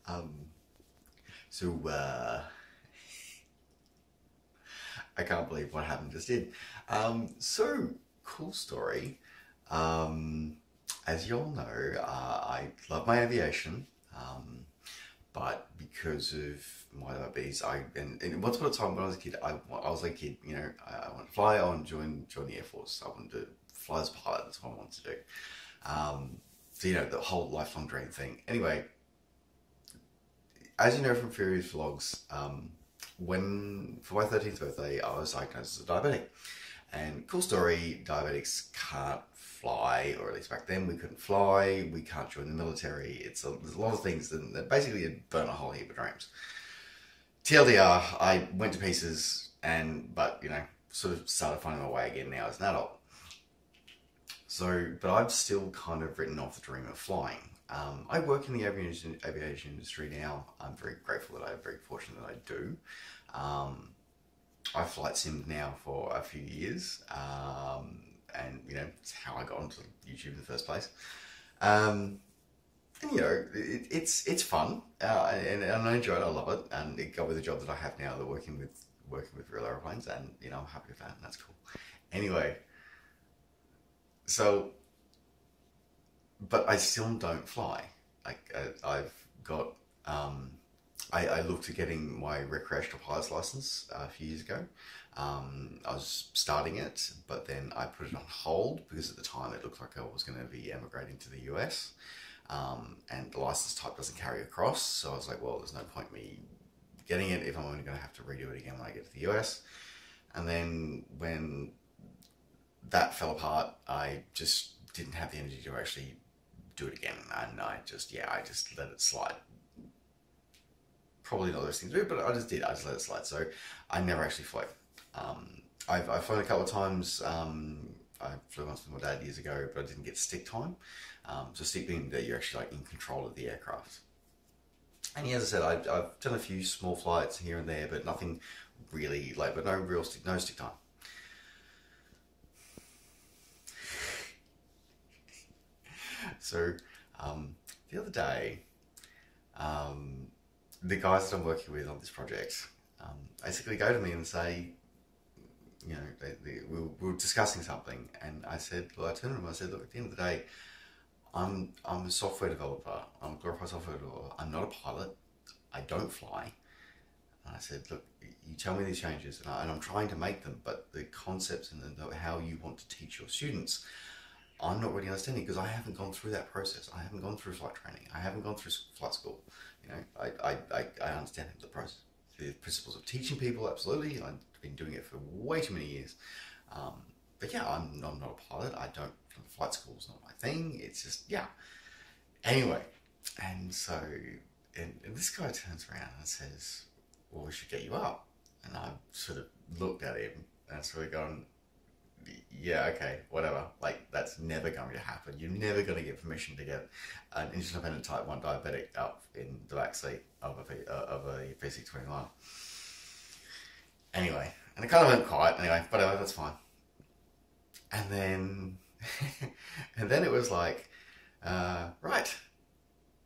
Um, so I can't believe what happened just did. So cool story. Um, as you all know, I love my aviation. But because of my diabetes, and once upon a time when I was a kid, I was like a kid, I wanted to fly, I wanted to join the Air Force, I wanted to fly as a pilot, that's what I wanted to do. So the whole lifelong dream thing. Anyway, as you know from Furious vlogs, when for my 13th birthday, I was diagnosed as a diabetic. And cool story, diabetics can't fly, or at least back then we couldn't fly, we can't join the military. There's a lot of things that basically burn a whole heap of dreams. TLDR, I went to pieces, but sort of started finding my way again now as an adult. So, but I've still kind of written off the dream of flying. I work in the aviation industry now. I'm very grateful that I'm very fortunate that I do. I flight simmed now for a few years, and it's how I got onto YouTube in the first place. And it's fun, and I enjoy it. I love it, and it got with the job that I have now, that working with real airplanes, and I'm happy with that, and that's cool. Anyway, so, but I still don't fly. Like I've got. I looked at getting my recreational pilot's license a few years ago. I was starting it, but then I put it on hold because at the time it looked like I was going to be emigrating to the US, and the license type doesn't carry across. So I was like, well, there's no point me getting it if I'm only going to have to redo it again when I get to the US. And then when that fell apart, I just didn't have the energy to actually do it again, and I just let it slide. Probably not those things to do, but I just did. I just let it slide. So I never actually flew. I've flown a couple of times. I flew once with my dad years ago, but I didn't get stick time. So stick being that you're actually like in control of the aircraft. And as I said, I've done a few small flights here and there, but nothing really but no stick time. So the other day, the guys that I'm working with on this project basically go to me and say, we were discussing something, and I said, well, I turned to them and I said, look, at the end of the day, I'm a software developer. I'm a glorified software developer. I'm not a pilot. I don't fly. And I said, look, you tell me these changes, and I'm trying to make them, but the concepts and how you want to teach your students, I'm not really understanding, because I haven't gone through that process. I haven't gone through flight training. I haven't gone through flight school. I understand the process, the principles of teaching people, absolutely. I've been doing it for way too many years. But yeah, I'm not a pilot. Flight school's not my thing. It's just, yeah. Anyway, and so, and this guy turns around and says, well, we should get you up. And I sort of looked at him and sort of gone, yeah, okay, whatever. Like, that's never going to happen. You're never going to get permission to get an insulin-dependent type 1 diabetic up in the back seat of a P629. Anyway, and it kind of went quiet anyway, but anyway, that's fine. And then, and then it was like, right,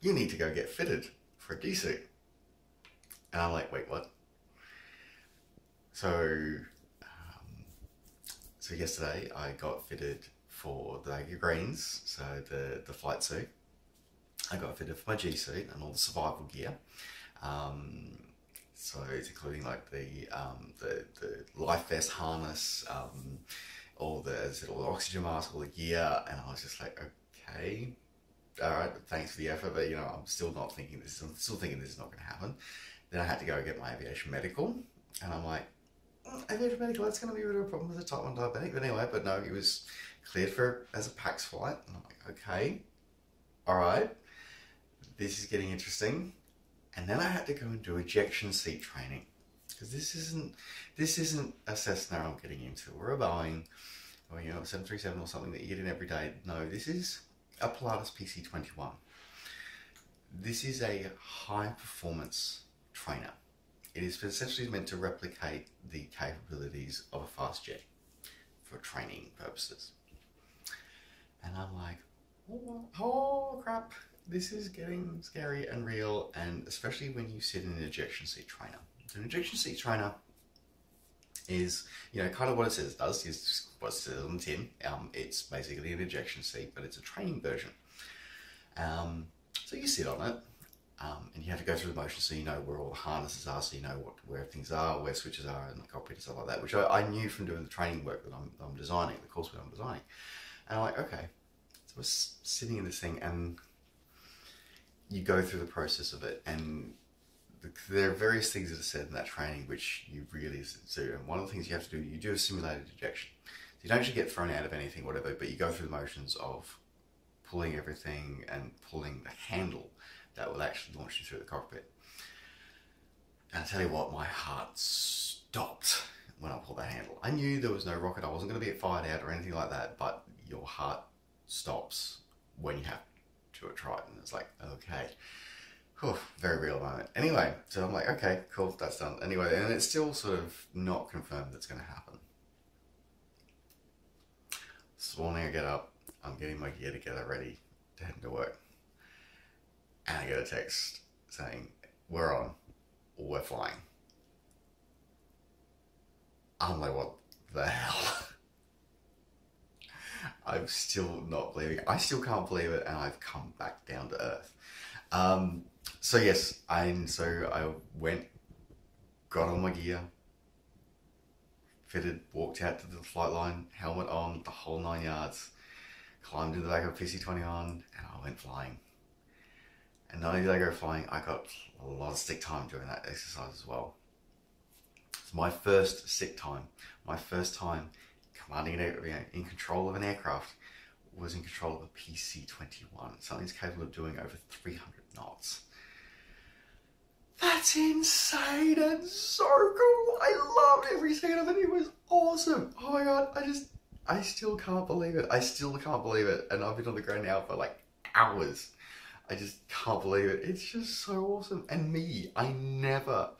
you need to go get fitted for a D-suit. And I'm like, wait, what? So yesterday I got fitted for the greens, so the flight suit. I got fitted for my G suit and all the survival gear. So it's including like the life vest harness, all the oxygen mask, all the gear, and I was just like, okay, all right, thanks for the effort, but I'm still thinking this is not going to happen. Then I had to go get my aviation medical, and I'm like, aviation medical, that's going to be a bit of a problem with a type 1 diabetic. But anyway, no, it was cleared as a PAX flight. And I'm like, okay, all right, this is getting interesting. And then I had to go and do ejection seat training, because this isn't a Cessna I'm getting into, or a Boeing, or 737 or something that you get in every day. No, this is a Pilatus PC-21. This is a high performance trainer. It is essentially meant to replicate the capabilities of a fast jet for training purposes. And I'm like, oh crap, this is getting scary and real, and especially when you sit in an ejection seat trainer. So an ejection seat trainer is, you know, kind of what it says it does is what it says on the tin. It's basically an ejection seat, but it's a training version. So you sit on it, and you have to go through the motion so you know where all the harnesses are, so you know where things are, where switches are, and the cockpit and stuff like that, which I knew from doing the training work that I'm designing, the coursework I'm designing. And I'm like, okay, so we're sitting in this thing, and you go through the process of it, and there are various things that are said in that training which you really do. And one of the things you have to do, you do a simulated ejection. So you don't actually get thrown out of anything, whatever, but you go through the motions of pulling everything and pulling the handle that will actually launch you through the cockpit. And I tell you what, my heart stopped when I pulled that handle. I knew there was no rocket, I wasn't going to get fired out or anything like that, but your heart stops when you have to try it. And it's like, okay. Whew, very real moment. Anyway, so I'm like, okay, cool, that's done. Anyway, and it's still sort of not confirmed that's going to happen. This morning I get up, I'm getting my gear together, ready to head into work. And I get a text saying, we're on, we're flying. I'm like, what the hell? I'm still not believing it. I still can't believe it, and I've come back down to earth. So yes, I went, got on my gear, fitted, walked out to the flight line, helmet on, the whole 9 yards, climbed into the back of a PC-20 on, and I went flying. And not only did I go flying, I got a lot of sick time during that exercise as well. It's my first sick time, my first time commanding in control of an aircraft was in control of a PC-21. Something's capable of doing over 300 knots. That's insane and so cool. I loved every second of it. It was awesome. Oh my God, I still can't believe it. I still can't believe it. And I've been on the ground now for like hours. I just can't believe it. It's just so awesome. And me, I never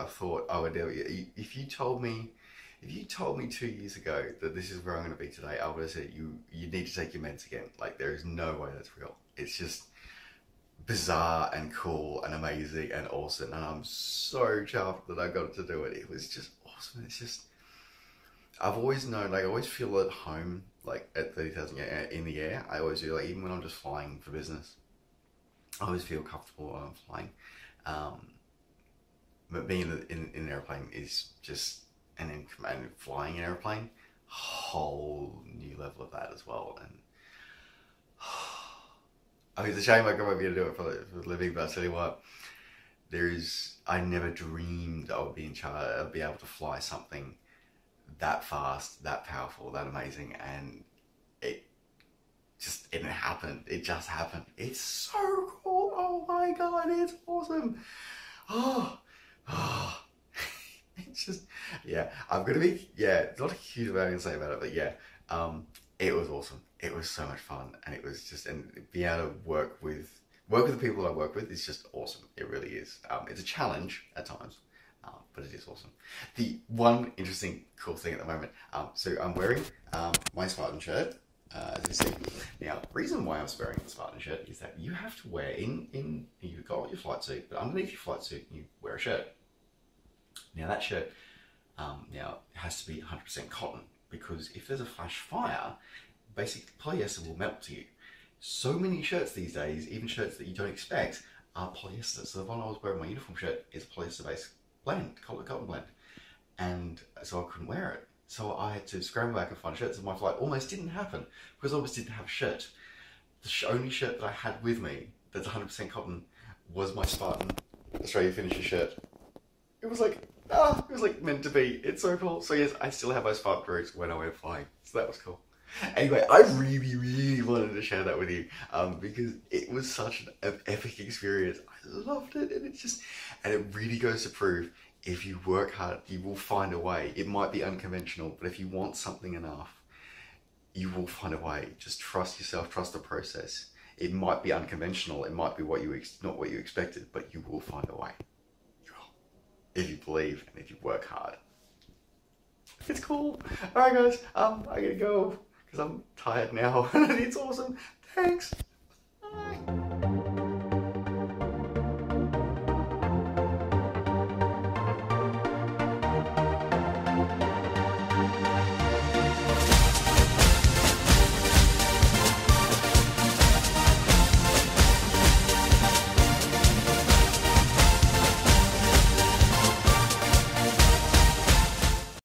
thought I would do it. If you told me 2 years ago that this is where I'm going to be today, I would have said you need to take your meds again. Like, there is no way that's real. It's just bizarre and cool and amazing and awesome, and I'm so chuffed that I got to do it. It was just awesome. It's just, I've always known, like, I always feel at home, like at 30,000 in the air. I always do, like, even when I'm just flying for business, I always feel comfortable when I'm flying. But being in an airplane is just, and flying an airplane, whole new level of that as well. And I mean, it's a shame I won't be able to do it for a living, but I'll tell you what, I never dreamed I would be in charge, I'd be able to fly something that fast, that powerful, that amazing, and it happened. It just happened. It's so cool. Oh my God, it's awesome. Oh. It's just, yeah, I'm gonna be, yeah, not a huge amount I can say about it, but yeah, it was awesome. It was so much fun, and it was just, and being able to work with the people I work with is just awesome. It really is. It's a challenge at times, but it is awesome. The one interesting, cool thing at the moment, so I'm wearing my Spartan shirt, as you see. Now, the reason why I'm wearing the Spartan shirt is that you have to wear, you've got your flight suit, but underneath your flight suit, you wear a shirt. Now that shirt, now has to be 100% cotton, because if there's a flash fire, basically polyester will melt to you. So many shirts these days, even shirts that you don't expect, are polyester. So the one I was wearing, my uniform shirt, is a polyester-based blend, cotton blend. And so I couldn't wear it. So I had to scramble back and find shirts, and my flight almost didn't happen, because I almost didn't have a shirt. The only shirt that I had with me that's 100% cotton was my Spartan Australia Finisher shirt. It was like, it was like meant to be. It's so cool. So yes, I still have my Spartan boots when I went flying. So that was cool. Anyway, I really wanted to share that with you, because it was such an epic experience. I loved it, and it really goes to prove, if you work hard, you will find a way. It might be unconventional, but if you want something enough, you will find a way. Just trust yourself, trust the process. It might be unconventional, it might be not what you expected, but you will find a way. If you believe and if you work hard. It's cool. Alright guys, I gotta go because I'm tired now. It's awesome. Thanks.